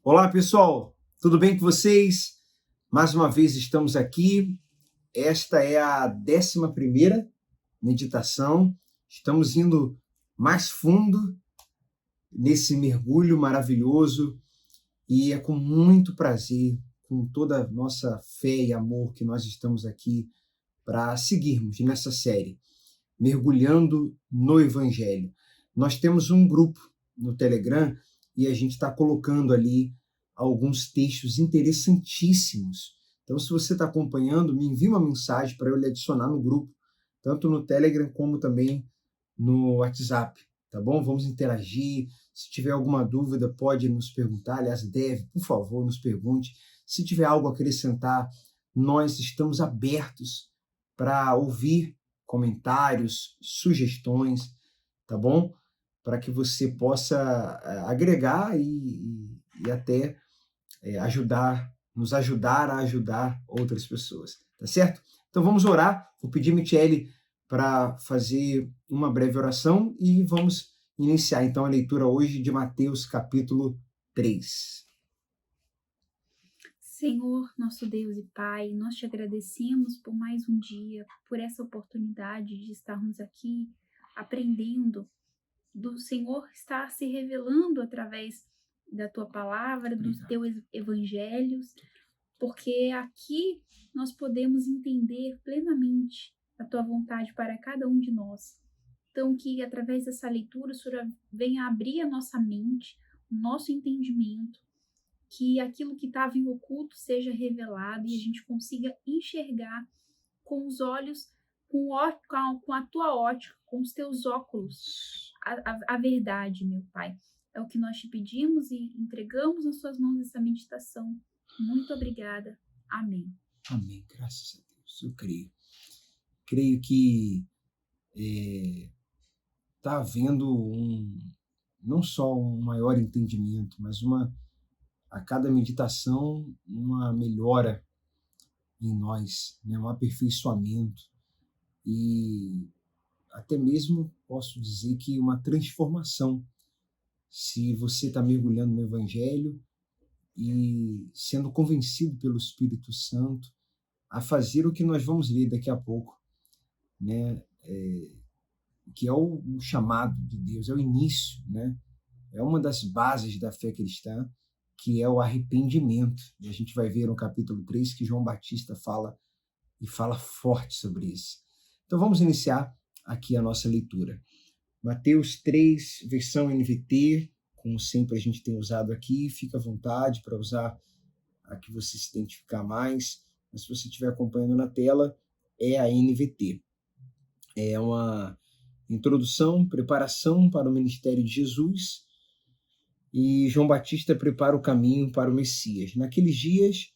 Olá, pessoal, tudo bem com vocês? Mais uma vez estamos aqui. Esta é a 11ª meditação. Estamos indo mais fundo nesse mergulho maravilhoso e é com muito prazer, com toda a nossa fé e amor que nós estamos aqui para seguirmos nessa série, mergulhando no Evangelho. Nós temos um grupo no Telegram e a gente está colocando ali alguns textos interessantíssimos. Então, se você está acompanhando, me envie uma mensagem para eu lhe adicionar no grupo, tanto no Telegram como também no WhatsApp, tá bom? Vamos interagir. Se tiver alguma dúvida, pode nos perguntar. Aliás, por favor, nos pergunte. Se tiver algo a acrescentar, nós estamos abertos para ouvir comentários, sugestões, tá bom? Para que você possa agregar e até nos ajudar a ajudar outras pessoas, tá certo? Então vamos orar. Vou pedir a Michele para fazer uma breve oração e vamos iniciar então a leitura hoje de Mateus capítulo 3. Senhor, nosso Deus e Pai, nós te agradecemos por mais um dia, por essa oportunidade de estarmos aqui aprendendo do Senhor estar se revelando através da tua palavra, dos teus evangelhos, porque aqui nós podemos entender plenamente a tua vontade para cada um de nós. Então, que através dessa leitura o Senhor venha abrir a nossa mente, o nosso entendimento, que aquilo que estava em oculto seja revelado e a gente consiga enxergar com os olhos, com a tua ótica, com os teus óculos, a verdade, meu Pai. É o que nós te pedimos e entregamos nas suas mãos essa meditação. Muito obrigada. Amém. Amém, graças a Deus. Eu creio. Creio que está havendo não só um maior entendimento, mas a cada meditação, uma melhora em nós, né? Um aperfeiçoamento e até mesmo posso dizer que uma transformação, se você está mergulhando no Evangelho e sendo convencido pelo Espírito Santo a fazer o que nós vamos ler daqui a pouco, né? Que é o chamado de Deus, é o início, né? É uma das bases da fé cristã, que é o arrependimento. E a gente vai ver no capítulo 3 que João Batista fala forte sobre isso. Então vamos iniciar aqui a nossa leitura. Mateus 3, versão NVT, como sempre a gente tem usado aqui, fica à vontade para usar a que você se identificar mais, mas se você estiver acompanhando na tela, é a NVT. É uma introdução, preparação para o ministério de Jesus, e João Batista prepara o caminho para o Messias. Naqueles dias,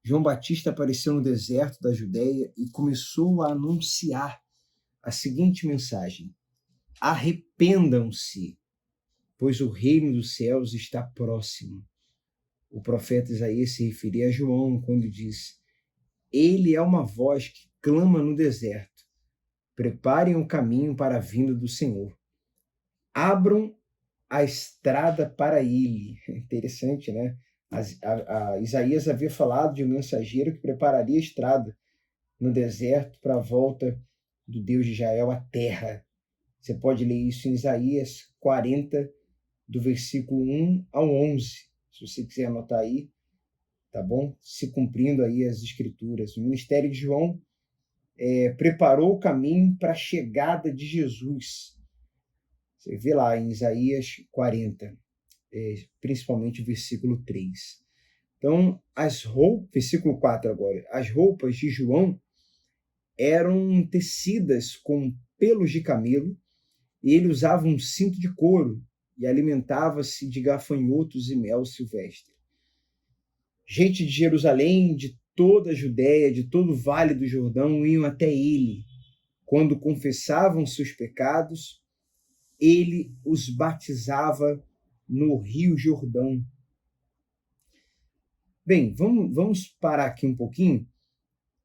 João Batista apareceu no deserto da Judéia e começou a anunciar a seguinte mensagem: arrependam-se, pois o reino dos céus está próximo. O profeta Isaías se referia a João quando diz: ele é uma voz que clama no deserto, preparem o caminho para a vinda do Senhor. Abram a estrada para ele. Interessante, né? Isaías havia falado de um mensageiro que prepararia a estrada no deserto para a volta do Deus de Israel à terra. Você pode ler isso em Isaías 40, do versículo 1 ao 11, se você quiser anotar aí, tá bom? Se cumprindo aí as escrituras. O ministério de João preparou o caminho para a chegada de Jesus. Você vê lá em Isaías 40, principalmente o versículo 3. Então, versículo 4 agora. As roupas de João eram tecidas com pelos de camelo, e ele usava um cinto de couro e alimentava-se de gafanhotos e mel silvestre. Gente de Jerusalém, de toda a Judéia, de todo o Vale do Jordão, iam até ele. Quando confessavam seus pecados, ele os batizava no Rio Jordão. Bem, vamos parar aqui um pouquinho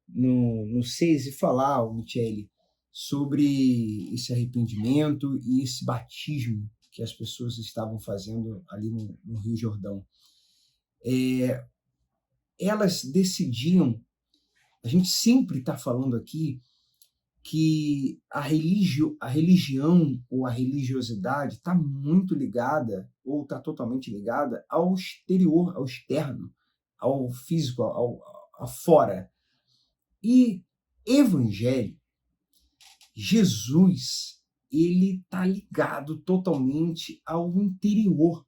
no 6 e falar, Michele, sobre esse arrependimento e esse batismo que as pessoas estavam fazendo ali no Rio Jordão. elas decidiam. A gente sempre está falando aqui que a religião ou a religiosidade está muito ligada, ou está totalmente ligada, ao exterior, ao externo, ao físico, ao fora. E evangelho, Jesus, ele está ligado totalmente ao interior.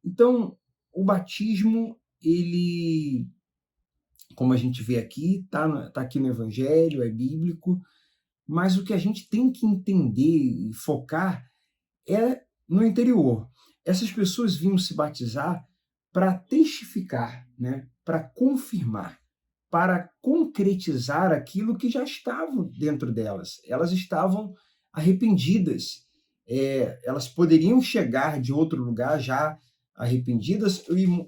Então, o batismo, ele, como a gente vê aqui, tá aqui no evangelho, é bíblico, mas o que a gente tem que entender e focar é no interior. Essas pessoas vinham se batizar para testificar, né? Para confirmar, para concretizar aquilo que já estava dentro delas. Elas estavam arrependidas. Elas poderiam chegar de outro lugar já arrependidas,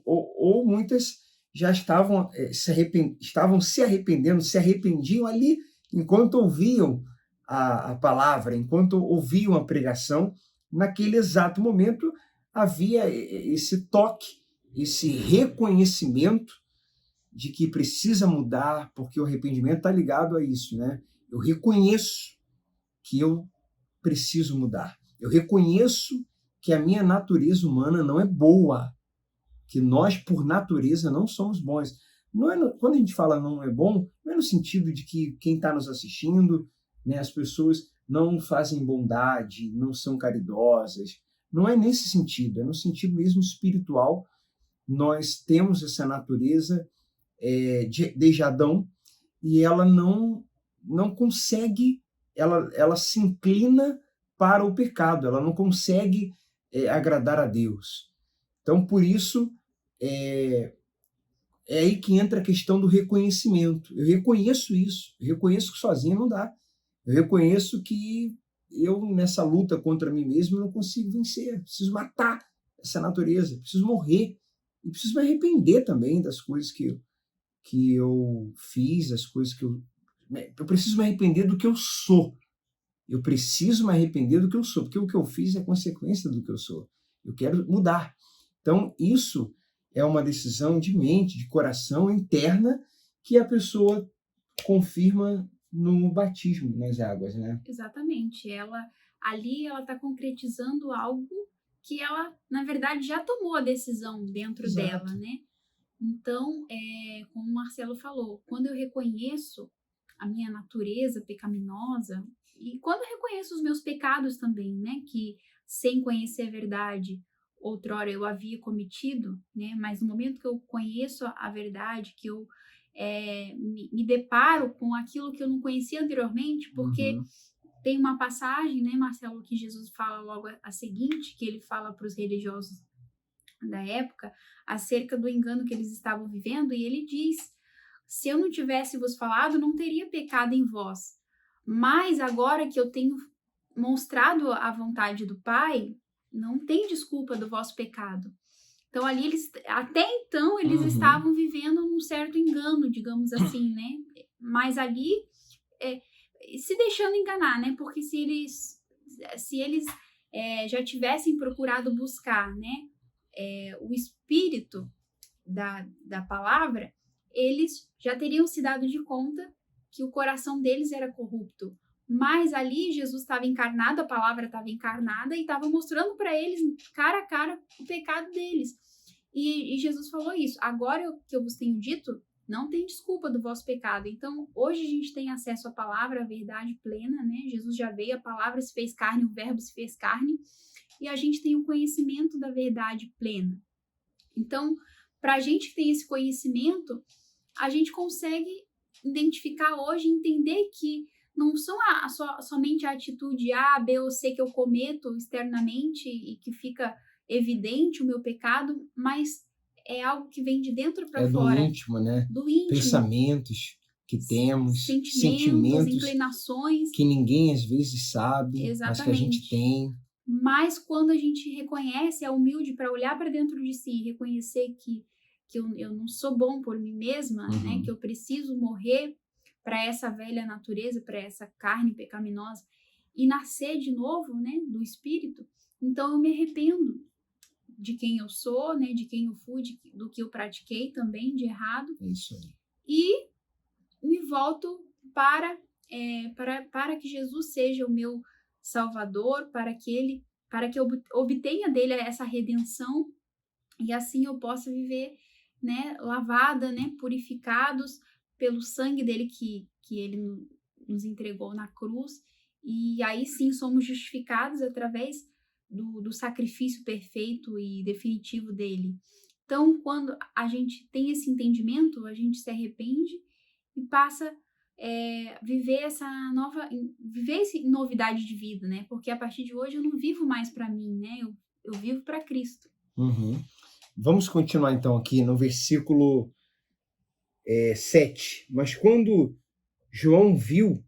ou muitas já estavam se arrependendo, se arrependiam ali enquanto ouviam a palavra, enquanto ouviam a pregação. Naquele exato momento havia esse toque, esse reconhecimento de que precisa mudar, porque o arrependimento está ligado a isso, né? Eu reconheço que eu preciso mudar. Eu reconheço que a minha natureza humana não é boa, que nós, por natureza, não somos bons. Quando a gente fala não é bom, não é no sentido de que quem está nos assistindo, né, as pessoas não fazem bondade, não são caridosas. Não é nesse sentido, é no sentido mesmo espiritual. Nós temos essa natureza desde Adão, e ela não consegue, ela se inclina para o pecado, ela não consegue agradar a Deus. Então, por isso, é aí que entra a questão do reconhecimento. Eu reconheço isso, eu reconheço que sozinho não dá. Eu reconheço que eu, nessa luta contra mim mesmo, não consigo vencer. Preciso matar essa natureza, preciso morrer. E preciso me arrepender também das coisas que eu fiz, as coisas que eu preciso me arrepender do que eu sou. Eu preciso me arrepender do que eu sou, porque o que eu fiz é consequência do que eu sou. Eu quero mudar. Então, isso é uma decisão de mente, de coração interna, que a pessoa confirma no batismo nas águas, né? Exatamente. Ali ela está concretizando algo que ela, na verdade, já tomou a decisão dentro Exato. dela, né? Então, como o Marcelo falou, quando eu reconheço a minha natureza pecaminosa, e quando eu reconheço os meus pecados também, né? Que sem conhecer a verdade, outrora eu havia cometido, né? Mas no momento que eu conheço a verdade, que eu me deparo com aquilo que eu não conhecia anteriormente, porque tem uma passagem, né, Marcelo, que Jesus fala logo a seguinte, que ele fala para os religiosos da época acerca do engano que eles estavam vivendo, e ele diz: se eu não tivesse vos falado, não teria pecado em vós, mas agora que eu tenho mostrado a vontade do Pai, não tem desculpa do vosso pecado. Então ali até então eles estavam vivendo um certo engano, digamos assim, né? Mas ali se deixando enganar, né? Porque se eles já tivessem procurado buscar, né, o espírito da palavra, eles já teriam se dado de conta que o coração deles era corrupto. Mas ali Jesus estava encarnado, a palavra estava encarnada e estava mostrando para eles, cara a cara, o pecado deles. E Jesus falou isso: agora que eu vos tenho dito, não tem desculpa do vosso pecado. Então, hoje a gente tem acesso à palavra, à verdade plena, né? Jesus já veio, a palavra se fez carne, o verbo se fez carne, e a gente tem um conhecimento da verdade plena. Então, para a gente que tem esse conhecimento, a gente consegue identificar hoje, entender que não são somente a atitude A, B ou C que eu cometo externamente e que fica evidente o meu pecado, mas é algo que vem de dentro para fora. Do íntimo, né? Do íntimo. Pensamentos que temos, sentimentos, inclinações. Que ninguém às vezes sabe, Exatamente. mas que a gente tem. Mas quando a gente reconhece, é humilde para olhar para dentro de si e reconhecer que eu não sou bom por mim mesma, né? Que eu preciso morrer para essa velha natureza, para essa carne pecaminosa e nascer de novo, né? Do Espírito. Então eu me arrependo de quem eu sou, né, de quem eu fui, do que eu pratiquei também de errado. É isso aí. E me volto para que Jesus seja o meu Salvador, para que eu obtenha dele essa redenção e assim eu possa viver, né, lavada, né, purificados pelo sangue dele que ele nos entregou na cruz. E aí sim somos justificados através do sacrifício perfeito e definitivo dele. Então, quando a gente tem esse entendimento, a gente se arrepende e passa viver essa novidade de vida, né? Porque a partir de hoje eu não vivo mais para mim, né? Eu vivo para Cristo. Uhum. Vamos continuar então aqui no versículo 7. Mas quando João viu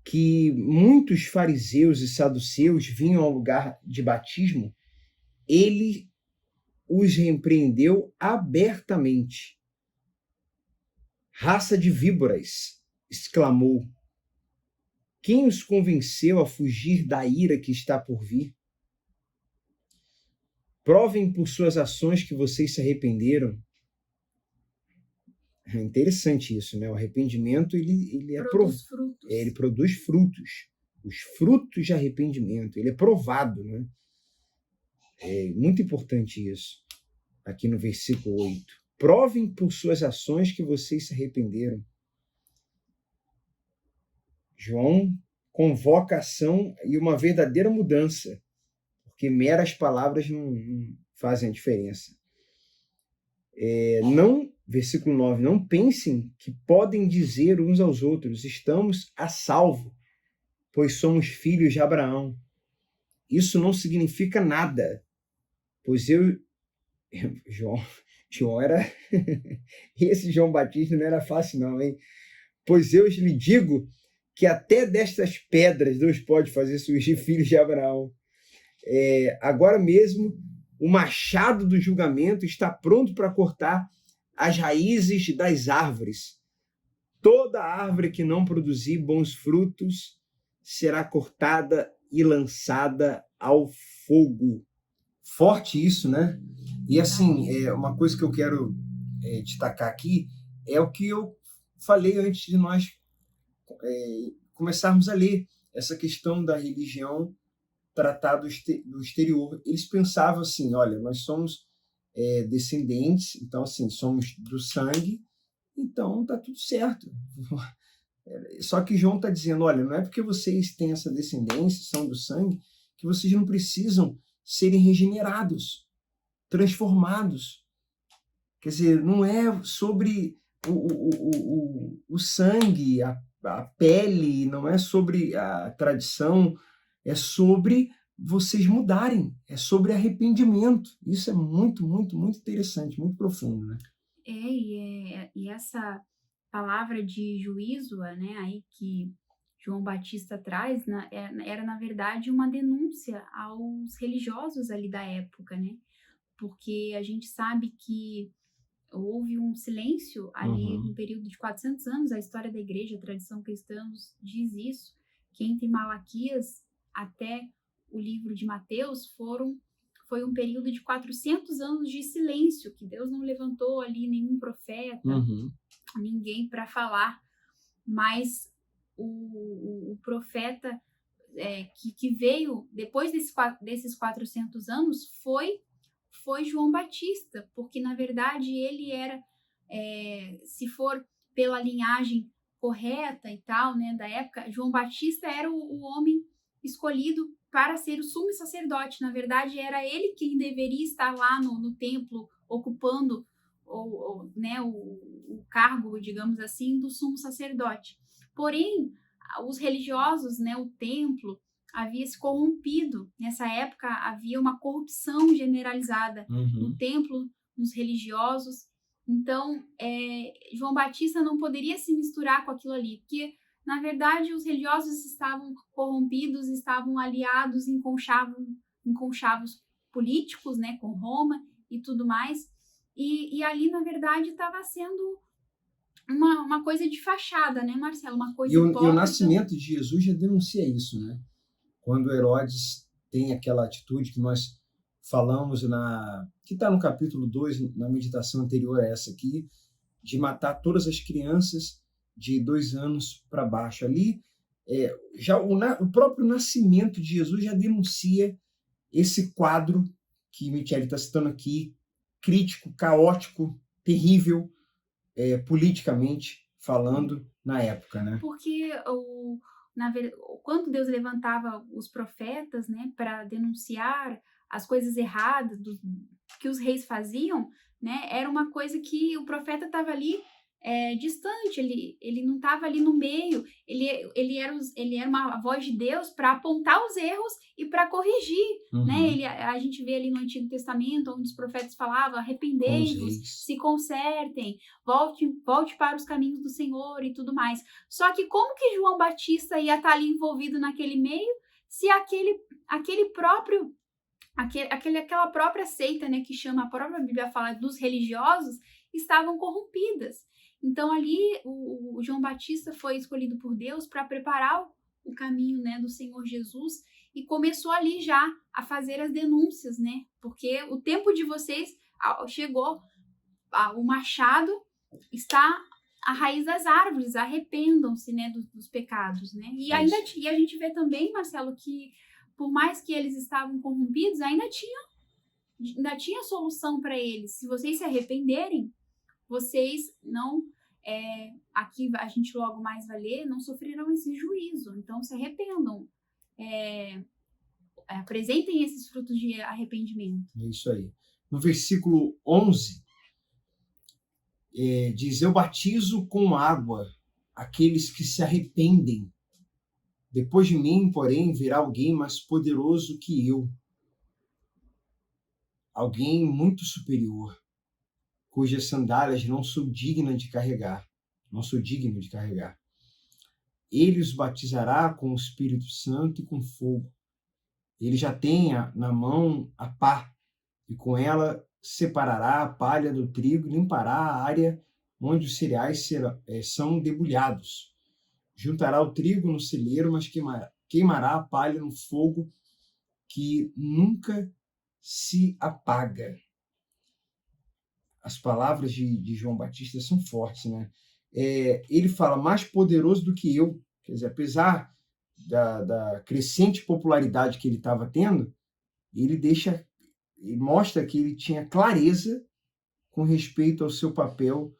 que muitos fariseus e saduceus vinham ao lugar de batismo, ele os repreendeu abertamente. Raça de víboras, exclamou. Quem os convenceu a fugir da ira que está por vir? Provem por suas ações que vocês se arrependeram. É interessante isso, né? O arrependimento ele produz frutos. Os frutos de arrependimento. Ele é provado, né? É muito importante isso. Aqui no versículo 8. Provem por suas ações que vocês se arrependeram. João convoca a ação e uma verdadeira mudança, porque meras palavras não fazem a diferença. Versículo 9, não pensem que podem dizer uns aos outros, estamos a salvo, pois somos filhos de Abraão. Isso não significa nada, pois João era... Esse João Batista não era fácil não, hein? Pois eu lhe digo que até destas pedras Deus pode fazer surgir filhos de Abraão. Agora mesmo, o machado do julgamento está pronto para cortar as raízes das árvores. Toda árvore que não produzir bons frutos será cortada e lançada ao fogo. Forte isso, né? E assim, uma coisa que eu quero destacar aqui é o que eu falei antes de nós começarmos a ler essa questão da religião tratar do exterior. Eles pensavam assim, olha, nós somos descendentes, então assim, somos do sangue, então tá tudo certo. Só que João está dizendo, olha, não é porque vocês têm essa descendência, são do sangue, que vocês não precisam serem regenerados, transformados. Quer dizer, não é sobre o sangue, a pele, não é sobre a tradição, é sobre vocês mudarem, é sobre arrependimento. Isso é muito, muito, muito interessante, muito profundo, né? E essa palavra de juízo, né, aí que João Batista traz, era na verdade uma denúncia aos religiosos ali da época, né? Porque a gente sabe que houve um silêncio ali no período de 400 anos, a história da igreja, a tradição cristã diz isso, que entre Malaquias até o livro de Mateus foi um período de 400 anos de silêncio, que Deus não levantou ali nenhum profeta, ninguém para falar, mas o profeta que veio depois desses 400 anos foi João Batista, porque na verdade ele era, se for pela linhagem correta e tal, né, da época, João Batista era o homem escolhido para ser o sumo sacerdote. Na verdade, era ele quem deveria estar lá no templo, ocupando né, o cargo, digamos assim, do sumo sacerdote. Porém, os religiosos, né, o templo, havia se corrompido. Nessa época, havia uma corrupção generalizada no templo, nos religiosos. Então, João Batista não poderia se misturar com aquilo ali, porque na verdade, os religiosos estavam corrompidos, estavam aliados em conchavos políticos, né, com Roma e tudo mais. E ali, na verdade, estava sendo uma coisa de fachada, né, Marcelo? Uma coisa hipócrita. E o nascimento de Jesus já denuncia isso, né? Quando Herodes tem aquela atitude que nós falamos que está no capítulo 2, na meditação anterior a essa aqui, de matar todas as crianças de 2 anos para baixo. Ali, já o próprio nascimento de Jesus já denuncia esse quadro que Michele está citando aqui, crítico, caótico, terrível, politicamente falando, na época, né? Porque quando Deus levantava os profetas, né, para denunciar as coisas erradas que os reis faziam, né, era uma coisa que o profeta estava ali distante, ele não estava ali no meio, ele era uma voz de Deus para apontar os erros e para corrigir, né? A gente vê ali no Antigo Testamento, onde os profetas falavam, arrependei-vos, se consertem, volte para os caminhos do Senhor e tudo mais. Só que como que João Batista ia estar ali envolvido naquele meio, se aquela própria seita, né, que chama, a própria Bíblia fala dos religiosos, estavam corrompidas. Então ali o João Batista foi escolhido por Deus para preparar o caminho, né, do Senhor Jesus, e começou ali já a fazer as denúncias, né? Porque o tempo de vocês chegou, o machado está à raiz das árvores, arrependam-se, né, dos pecados, né? E a gente vê também, Marcelo, que por mais que eles estavam corrompidos, ainda tinha solução para eles. Se vocês se arrependerem, vocês não, aqui a gente logo mais vai ler, não sofrerão esse juízo. Então se arrependam, apresentem esses frutos de arrependimento. É isso aí. No versículo 11, diz: eu batizo com água aqueles que se arrependem. Depois de mim, porém, virá alguém mais poderoso que eu, alguém muito superior, cujas sandálias não sou digno de carregar. Ele os batizará com o Espírito Santo e com fogo. Ele já tem na mão a pá, e com ela separará a palha do trigo e limpará a área onde os cereais são debulhados. Juntará o trigo no celeiro, mas queimará a palha no fogo que nunca se apaga. As palavras de João Batista são fortes, né? Ele fala, mais poderoso do que eu. Quer dizer, apesar da crescente popularidade que ele estava tendo, ele mostra que ele tinha clareza com respeito ao seu papel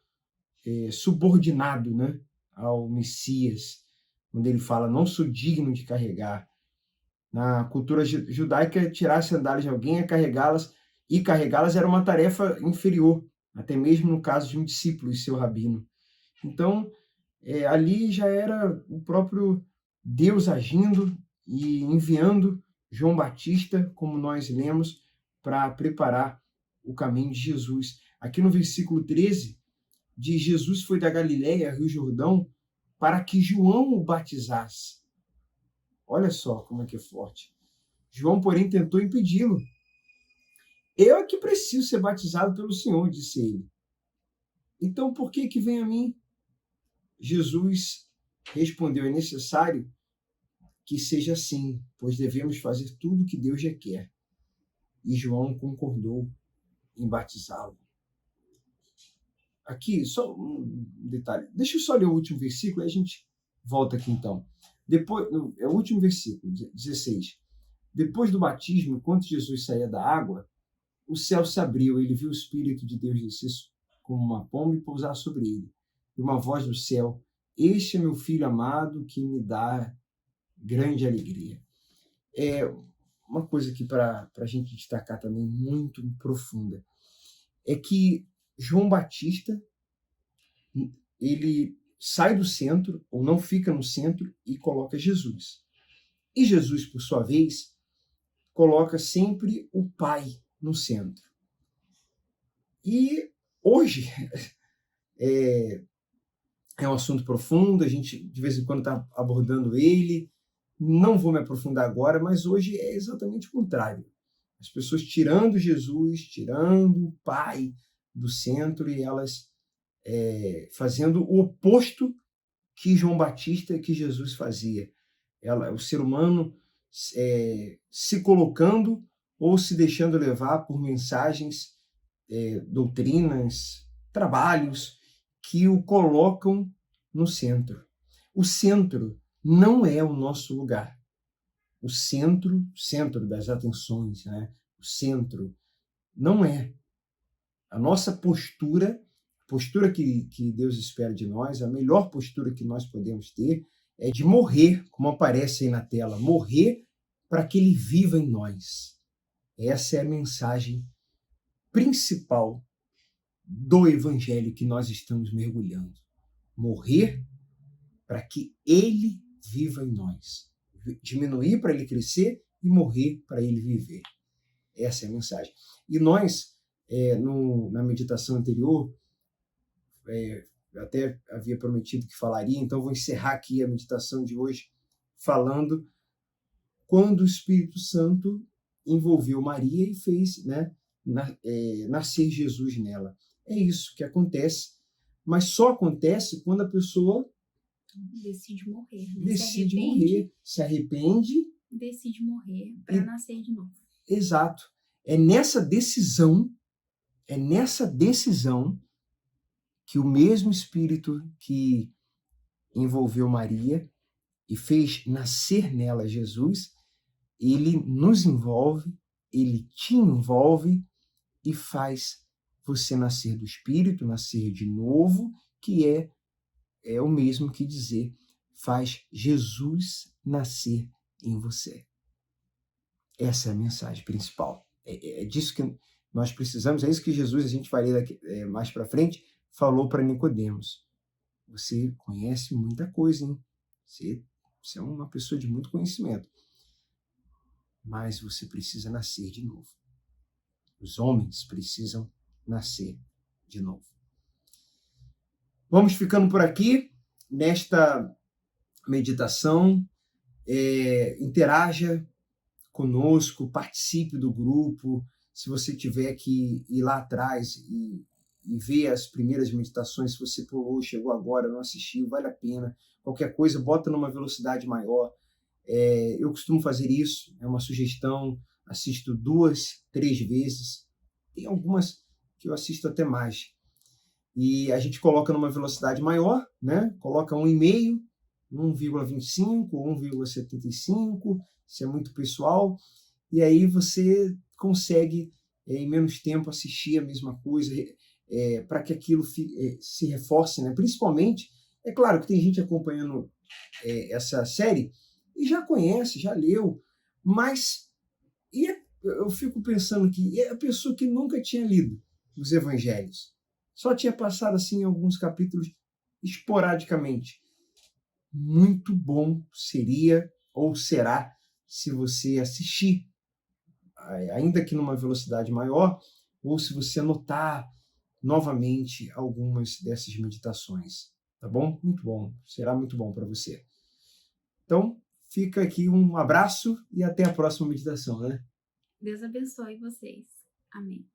subordinado, né, ao Messias, quando ele fala, não sou digno de carregar. Na cultura judaica, tirar as sandálias de alguém e carregá-las era uma tarefa inferior, até mesmo no caso de um discípulo e seu rabino. Então, ali já era o próprio Deus agindo e enviando João Batista, como nós lemos, para preparar o caminho de Jesus. Aqui no versículo 13, diz: Jesus foi da Galileia, Rio Jordão, para que João o batizasse. Olha só como é que é forte. João, porém, tentou impedi-lo. Eu é que preciso ser batizado pelo Senhor, disse ele. Então, por que vem a mim? Jesus respondeu, é necessário que seja assim, pois devemos fazer tudo o que Deus já quer. E João concordou em batizá-lo. Aqui, só um detalhe. Deixa eu só ler o último versículo e a gente volta aqui então. Depois, é o último versículo, 16. Depois do batismo, enquanto Jesus saía da água, o céu se abriu, ele viu o Espírito de Deus descer como uma pomba e pousar sobre ele. E uma voz do céu: este é meu filho amado, que me dá grande alegria. Uma coisa aqui para a gente destacar também muito profunda é que João Batista, ele sai do centro, ou não fica no centro, e coloca Jesus. E Jesus, por sua vez, coloca sempre o Pai no centro. E hoje é um assunto profundo, a gente de vez em quando está abordando ele, não vou me aprofundar agora, mas hoje é exatamente o contrário. As pessoas tirando Jesus, tirando o Pai do centro e elas fazendo o oposto que João Batista, que Jesus fazia. O ser humano se colocando ou se deixando levar por mensagens, doutrinas, trabalhos que o colocam no centro. O centro não é o nosso lugar. O centro das atenções, né? O centro não é. A nossa postura, a postura que Deus espera de nós, a melhor postura que nós podemos ter é de morrer, como aparece aí na tela, morrer para que Ele viva em nós. Essa é a mensagem principal do Evangelho que nós estamos mergulhando. Morrer para que Ele viva em nós. Diminuir para Ele crescer e morrer para Ele viver. Essa é a mensagem. E nós, na meditação anterior, até havia prometido que falaria, então vou encerrar aqui a meditação de hoje falando quando o Espírito Santo envolveu Maria e fez, né, nascer Jesus nela. É isso que acontece, mas só acontece quando a pessoa decide morrer. Né? Decide morrer, se arrepende. Decide morrer para nascer de novo. Exato. É nessa decisão que o mesmo Espírito que envolveu Maria e fez nascer nela Jesus, ele nos envolve, ele te envolve e faz você nascer do Espírito, nascer de novo, que é o mesmo que dizer, faz Jesus nascer em você. Essa é a mensagem principal. É disso que nós precisamos, é isso que Jesus, a gente vai ler daqui, mais para frente, falou para Nicodemos. Você conhece muita coisa, hein? Você é uma pessoa de muito conhecimento. Mas você precisa nascer de novo. Os homens precisam nascer de novo. Vamos ficando por aqui nesta meditação. Interaja conosco, participe do grupo. Se você tiver que ir lá atrás e ver as primeiras meditações, se você pulou, chegou agora, não assistiu, vale a pena. Qualquer coisa, bota numa velocidade maior. Eu costumo fazer isso, é uma sugestão, assisto 2, 3 vezes. Tem algumas que eu assisto até mais. E a gente coloca numa velocidade maior, né? Coloca 1,5, 1,25, 1,75, se é muito pessoal, e aí você consegue, em menos tempo, assistir a mesma coisa, para que aquilo se reforce, né? Principalmente, é claro que tem gente acompanhando essa série e já conhece, já leu, mas eu fico pensando que a pessoa que nunca tinha lido os evangelhos, só tinha passado assim alguns capítulos esporadicamente. Muito bom seria ou será se você assistir, ainda que numa velocidade maior, ou se você anotar novamente algumas dessas meditações. Tá bom? Muito bom. Será muito bom para você. Então, fica aqui um abraço e até a próxima meditação, né? Deus abençoe vocês. Amém.